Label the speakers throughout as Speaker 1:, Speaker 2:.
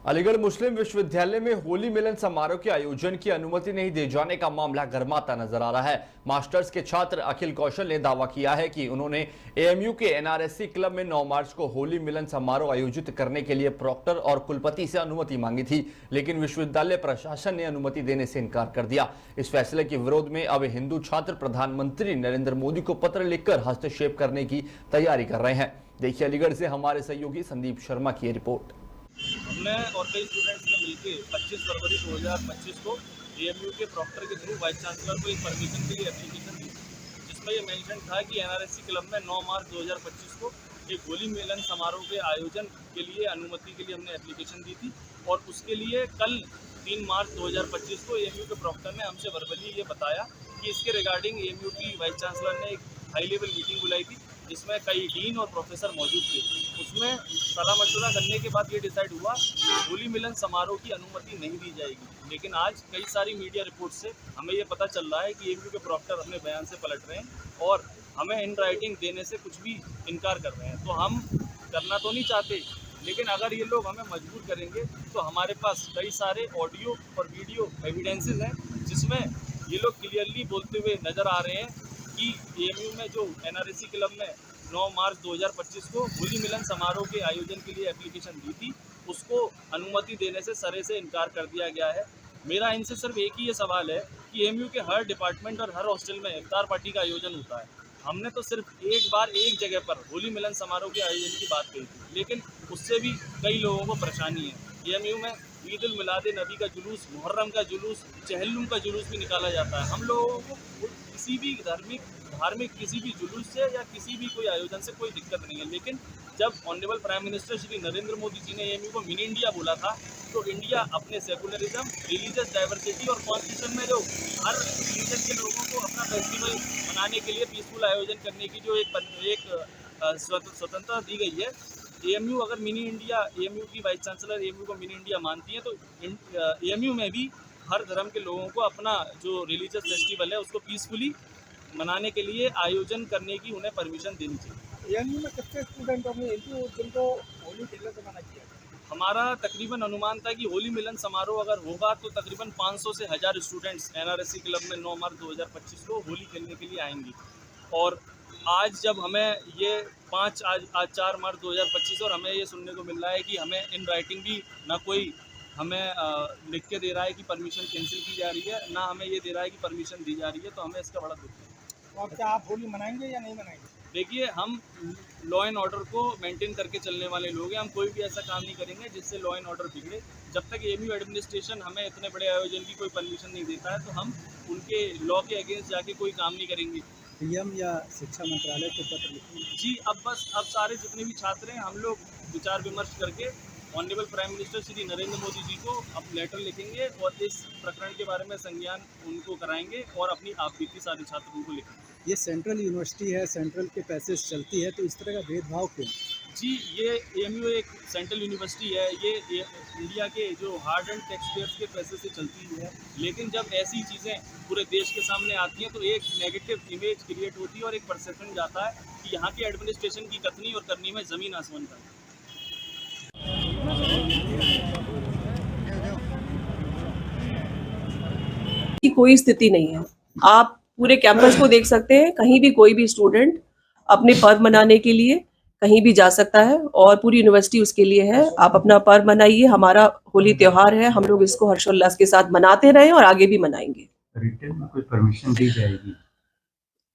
Speaker 1: अलीगढ़ मुस्लिम विश्वविद्यालय में होली मिलन समारोह के आयोजन की अनुमति नहीं दिए जाने का मामला गर्माता नजर आ रहा है। मास्टर्स के छात्र अखिल कौशल ने दावा किया है कि उन्होंने एएमयू के एनआरएससी क्लब में 9 मार्च को होली मिलन समारोह आयोजित करने के लिए प्रॉक्टर और कुलपति से अनुमति मांगी थी, लेकिन विश्वविद्यालय प्रशासन ने अनुमति देने से इनकार कर दिया। इस फैसले के विरोध में अब हिंदू छात्र प्रधानमंत्री नरेंद्र मोदी को पत्र लिखकर हस्तक्षेप करने की तैयारी कर रहे हैं। देखिए अलीगढ़ से हमारे सहयोगी संदीप शर्मा की रिपोर्ट।
Speaker 2: हमने और कई स्टूडेंट्स ने मिलकर 25 फरवरी 2025 को एएमयू के प्रॉक्टर के थ्रू वाइस चांसलर को एक परमिशन के लिए एप्लीकेशन दी, जिसमें ये मेंशन था कि एनआरएससी क्लब में 9 मार्च 2025 को एक होली मिलन समारोह के आयोजन के लिए अनुमति के लिए हमने एप्लीकेशन दी थी। और उसके लिए कल 3 मार्च 2025 को एएमयू के प्रॉक्टर ने हमसे वर्बली ये बताया कि इसके रिगार्डिंग एएमयू की वाइस चांसलर ने एक हाई लेवल मीटिंग बुलाई थी, जिसमें कई डीन और प्रोफेसर मौजूद थे। उसमें सलाह मशवरा करने के बाद ये डिसाइड हुआ कि होली मिलन समारोह की अनुमति नहीं दी जाएगी। लेकिन आज कई सारी मीडिया रिपोर्ट से हमें ये पता चल रहा है कि एएमयू के प्रॉक्टर अपने बयान से पलट रहे हैं और हमें इन राइटिंग देने से कुछ भी इनकार कर रहे हैं। तो हम करना तो नहीं चाहते, लेकिन अगर ये लोग हमें मजबूर करेंगे तो हमारे पास कई सारे ऑडियो और वीडियो एविडेंसेस हैं, जिसमें ये लोग क्लियरली बोलते हुए नज़र आ रहे हैं कि एएमयू में जो एनआरएससी क्लब में 9 मार्च 2025 को होली मिलन समारोह के आयोजन के लिए एप्लीकेशन दी थी, उसको अनुमति देने से सरे से इनकार कर दिया गया है। मेरा इनसे सिर्फ एक ही ये सवाल है कि एएमयू के हर डिपार्टमेंट और हर हॉस्टल में इफ्तार पार्टी का आयोजन होता है। हमने तो सिर्फ एक बार एक जगह पर होली मिलन समारोह के आयोजन की बात कही थी, लेकिन उससे भी कई लोगों को परेशानी है। एएमयू में ईद उल मिलाद नबी का जुलूस, मुहर्रम का जुलूस, चहल्लुम का जुलूस भी निकाला जाता है। हम लोगों को किसी भी धार्मिक किसी भी जुलूस से या किसी भी कोई आयोजन से कोई दिक्कत नहीं है। लेकिन जब honourable prime minister Shri Narendra Modi ji ने एएमयू को मिनी इंडिया बोला था, तो इंडिया अपने सेकुलरिज्म, रिलीजियस डाइवर्सिटी और कॉन्स्टिट्यूशन में जो हर रिलीजन के लोगों को अपना फेस्टिवल मनाने के लिए पीसफुल आयोजन करने की जो एक स्वतंत्रता दी गई है, एएमयू अगर मिनी इंडिया, एएमयू की वाइस चांसलर एएमयू को मिनी इंडिया मानती है, तो एएमयू में भी हर धर्म के लोगों को अपना जो रिलीजियस फेस्टिवल है उसको पीसफुली मनाने के लिए आयोजन करने की उन्हें परमिशन देनी चाहिए।
Speaker 3: एएमयू में कितने स्टूडेंट होंगे जिनको होली मिलन से मना किया?
Speaker 2: हमारा तकरीबन अनुमान था कि होली मिलन समारोह अगर होगा तो तकरीबन 500 से 1000 स्टूडेंट्स एनआरएससी क्लब में 9 मार्च 2025 को होली खेलने के लिए आएंगे। और आज जब हमें ये आज 4 मार्च 2025 और हमें ये सुनने को मिल रहा है कि हमें इन राइटिंग भी ना कोई हमें लिख के दे रहा है कि परमिशन कैंसिल की जा रही है, ना हमें ये दे रहा है कि परमिशन दी जा रही है, तो हमें इसका बड़ा दुख है।
Speaker 3: तो अब क्या आप होली मनाएंगे या नहीं मनाएंगे?
Speaker 2: देखिए, हम लॉ एंड ऑर्डर को मेंटेन करके चलने वाले लोग हैं। हम कोई भी ऐसा काम नहीं करेंगे जिससे लॉ एंड ऑर्डर बिगड़े। जब तक एएमयू एडमिनिस्ट्रेशन हमें इतने बड़े आयोजन की कोई परमिशन नहीं देता है, तो हम उनके लॉ के अगेंस्ट जाके कोई काम नहीं करेंगे।
Speaker 3: पीएम या शिक्षा मंत्रालय को पत्र लिखेंगे?
Speaker 2: जी, अब सारे जितने भी छात्र हैं, हम लोग विचार विमर्श करके honourable prime minister Shri Narendra Modi ji को अब लेटर लिखेंगे और इस प्रकरण के बारे में संज्ञान उनको कराएंगे और अपनी आपबीती सारे छात्रों को लिखेंगे।
Speaker 3: ये सेंट्रल यूनिवर्सिटी है, सेंट्रल के पैसे से चलती है, तो इस तरह का भेदभाव क्यों?
Speaker 2: जी, ये एएमयू एक सेंट्रल यूनिवर्सिटी है, ये इंडिया के जो हार्ड एंड टैक्स पेयर्स के पैसे से चलती है। लेकिन जब ऐसी चीज़ें पूरे देश के सामने आती हैं तो एक नेगेटिव इमेज क्रिएट होती है और एक परसेप्शन जाता है कि यहाँ की एडमिनिस्ट्रेशन की कथनी और करनी में ज़मीन आसमान का।
Speaker 4: की कोई स्थिति नहीं है। आप पूरे कैंपस को देख सकते हैं, कहीं भी कोई भी स्टूडेंट अपने पर्व मनाने के लिए कहीं भी जा सकता है और पूरी यूनिवर्सिटी उसके लिए है। आप अपना पर्व मनाइए, हमारा होली त्योहार है, हम लोग इसको हर्षोल्लास के साथ मनाते रहे और आगे भी मनाएंगे।
Speaker 5: रिटर्न में कोई परमिशन दी जाएगी?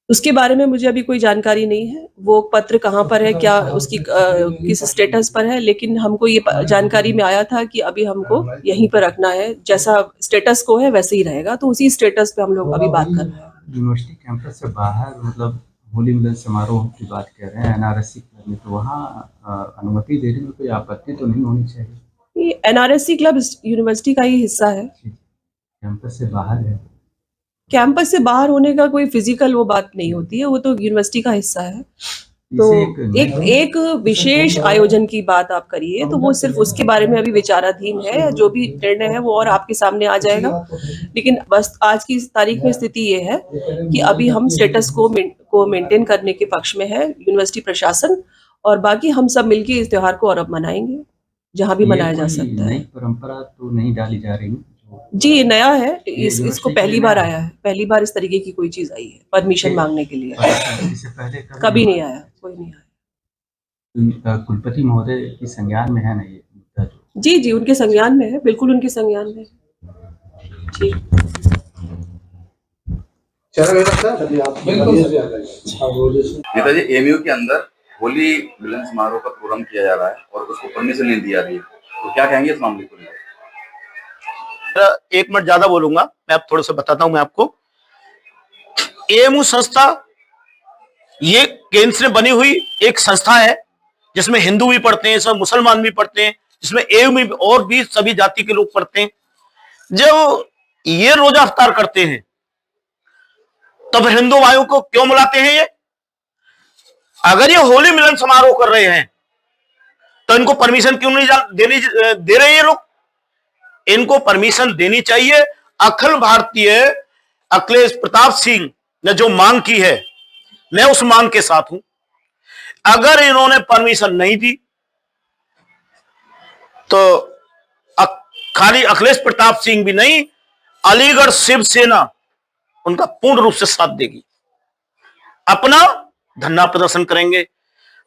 Speaker 4: उसके बारे में मुझे अभी कोई जानकारी नहीं है, वो पत्र कहाँ पर है, क्या उसकी किस स्टेटस पर है, लेकिन हमको ये जानकारी में आया था कि अभी हमको यहीं पर रखना है, जैसा स्टेटस को है वैसे ही रहेगा, तो उसी स्टेटस पे हम लोग अभी बात कर रहे हैं।
Speaker 5: यूनिवर्सिटी कैंपस से बाहर मतलब होली मिलन समारोह की बात कर रहे हैं एनआरएससी क्लब में, तो वहाँ अनुमति देने में कोई आपत्ति तो नहीं होनी चाहिए?
Speaker 4: ये एनआरएससी क्लब यूनिवर्सिटी का ही हिस्सा है।
Speaker 5: कैंपस से बाहर है?
Speaker 4: कैंपस से बाहर होने का कोई फिजिकल वो बात नहीं होती है, वो तो यूनिवर्सिटी का हिस्सा है। तो एक विशेष आयोजन की बात आप करिए तो वो सिर्फ उसके बारे में अभी विचाराधीन है, जो भी निर्णय है वो और आपके सामने आ जाएगा। लेकिन बस आज की तारीख में स्थिति ये है कि अभी हम स्टेटस को मेंटेन करने के पक्ष में है यूनिवर्सिटी प्रशासन, और बाकी हम सब मिलकर इस त्योहार को और अब मनाएंगे। जहाँ भी
Speaker 5: ये
Speaker 4: मनाया जा
Speaker 5: कोई
Speaker 4: सकता है।
Speaker 5: नई परंपरा तो नहीं डाली जा रही
Speaker 4: जी, ये नया है,
Speaker 5: ये
Speaker 4: इसको
Speaker 5: यूनिवर्सिटी
Speaker 4: पहली
Speaker 5: के
Speaker 4: बार
Speaker 5: नया
Speaker 4: आया है, पहली बार इस तरीके की कोई चीज आई है परमिशन मांगने के लिए।
Speaker 5: इससे पहले
Speaker 4: कभी नहीं आया, कोई नहीं आया।
Speaker 5: कुलपति महोदय की संज्ञान में है ना ये मुद्दा जो?
Speaker 4: जी जी, उनके संज्ञान में है, बिल्कुल उनके संज्ञान में है। जी
Speaker 6: नेताजी, एएमयू के अंदर होली मिलन समारोह का प्रोग्राम किया जा रहा है और उसको परमिशन नहीं दी जा रही है, तो क्या कहेंगे इस मामले को लेकर?
Speaker 7: एक मिनट ज्यादा बोलूंगा, मैं अब थोड़ा सा बताता हूं मैं आपको। एएमयू संस्था ये केंद्र से बनी हुई एक संस्था है जिसमें हिंदू भी पढ़ते हैं, इसमें मुसलमान भी पढ़ते हैं, जिसमें एएमयू में और भी सभी जाति के लोग पढ़ते हैं। जब ये रोजा अफ्तार करते हैं तब हिंदू भाइयों को क्यों बुलाते हैं ये? अगर ये होली मिलन समारोह कर रहे हैं तो इनको परमिशन क्यों नहीं दे रहे ये लोग? इनको परमिशन देनी चाहिए। अखिल भारतीय अखिलेश प्रताप सिंह ने जो मांग की है, मैं उस मांग के साथ हूं। अगर इन्होंने परमिशन नहीं दी तो खाली अखिलेश प्रताप सिंह भी नहीं, अलीगढ़ शिवसेना उनका पूर्ण रूप से साथ देगी, अपना धरना प्रदर्शन करेंगे।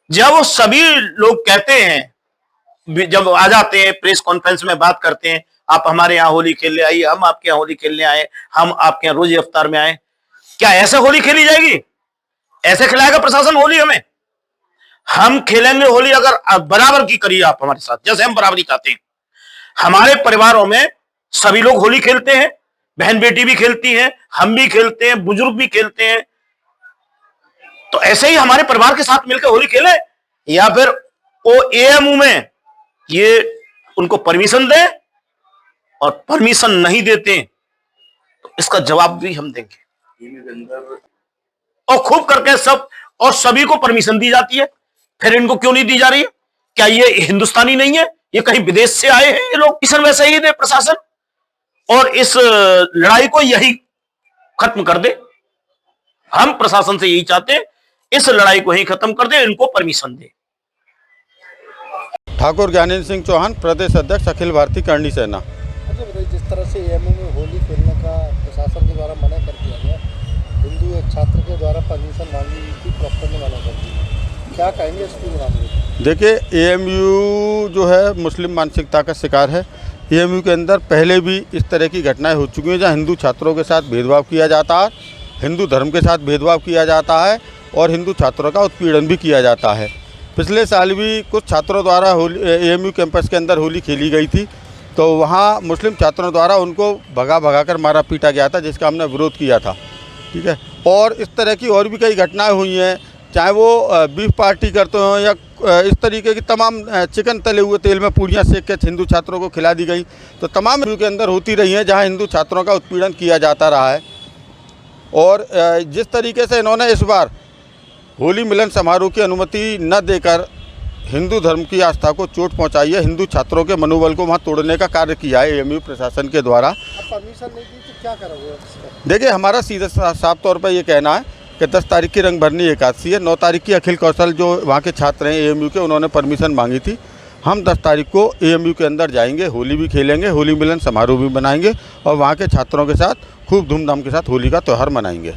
Speaker 7: जब वो सभी लोग कहते हैं, जब आ जाते हैं प्रेस कॉन्फ्रेंस में बात करते हैं, आप हमारे यहाँ होली खेलने आइए, हम आपके यहाँ होली खेलने आए, हम आपके यहाँ रोजे अफ्तार में आए, क्या ऐसे होली खेली जाएगी? ऐसे खिलाएगा प्रशासन होली हमें? हम खेलेंगे होली अगर बराबर की करिए आप हमारे साथ, जैसे हम बराबरी चाहते हैं। हमारे परिवारों में सभी लोग होली खेलते हैं, बहन बेटी भी खेलती हैं, हम भी खेलते हैं, बुजुर्ग भी खेलते हैं। तो ऐसे ही हमारे परिवार के साथ मिलकर होली खेले, या फिर वो एएमयू में ये उनको परमिशन दे, और परमिशन नहीं देते तो इसका जवाब भी हम देंगे। और खूब करके सब और सभी को परमिशन दी जाती है, फिर इनको क्यों नहीं दी जा रही है? क्या ये हिंदुस्तानी नहीं है? ये कहीं विदेश से आए हैं ये लोग? मिशन वैसे ही दे प्रशासन, और इस लड़ाई को यही खत्म कर दे। हम प्रशासन से यही चाहते हैं, इस लड़ाई को ही खत्म कर दे, इनको परमिशन दे।
Speaker 8: ठाकुर ज्ञानेंद्र सिंह चौहान, प्रदेश अध्यक्ष अखिल भारतीय करणी सेना।
Speaker 9: अच्छा बताइए, जिस तरह से एएमयू में होली खेलने का प्रशासन के द्वारा मना कर दिया गया, हिंदू एक छात्र के द्वारा परमिशन मांगी गई थी, प्रॉक्टर ने मना कर दी, क्या कहेंगे इसके मामले में?
Speaker 8: देखिए, एएमयू जो है मुस्लिम मानसिकता का शिकार है। एएमयू के अंदर पहले भी इस तरह की घटनाएं हो चुकी हैं जहां हिंदू छात्रों के साथ भेदभाव किया जाता है, हिंदू धर्म के साथ भेदभाव किया जाता है और हिंदू छात्रों का उत्पीड़न भी किया जाता है। पिछले साल भी कुछ छात्रों द्वारा एएमयू कैंपस के अंदर होली खेली गई थी, तो वहाँ मुस्लिम छात्रों द्वारा उनको भगा कर मारा पीटा गया था, जिसका हमने विरोध किया था। ठीक है, और इस तरह की और भी कई घटनाएं हुई हैं, चाहे वो बीफ पार्टी करते हो या इस तरीके की तमाम चिकन तले हुए तेल में पूड़ियाँ सेक के हिंदू छात्रों को खिला दी गई, तो तमाम के अंदर होती रही हैं जहाँ हिंदू छात्रों का उत्पीड़न किया जाता रहा है। और जिस तरीके से इन्होंने इस बार होली मिलन समारोह की अनुमति न देकर हिंदू धर्म की आस्था को चोट पहुंचाई है, हिंदू छात्रों के मनोबल को वहां तोड़ने का कार्य किया है एएमयू प्रशासन के द्वारा।
Speaker 9: अब परमिशन नहीं दी तो क्या करोगे?
Speaker 8: देखिए, हमारा सीधा साफ तौर पर ये कहना है कि 10 तारीख की रंगभरनी एकादशी है, 9 तारीख की अखिल कौशल जो वहाँ के छात्र हैं एएमयू के, उन्होंने परमिशन मांगी थी। हम 10 तारीख को एएमयू के अंदर जाएंगे, होली भी खेलेंगे, होली मिलन समारोह भी बनाएंगे और वहाँ के छात्रों के साथ खूब धूमधाम के साथ होली का त्यौहार मनाएंगे।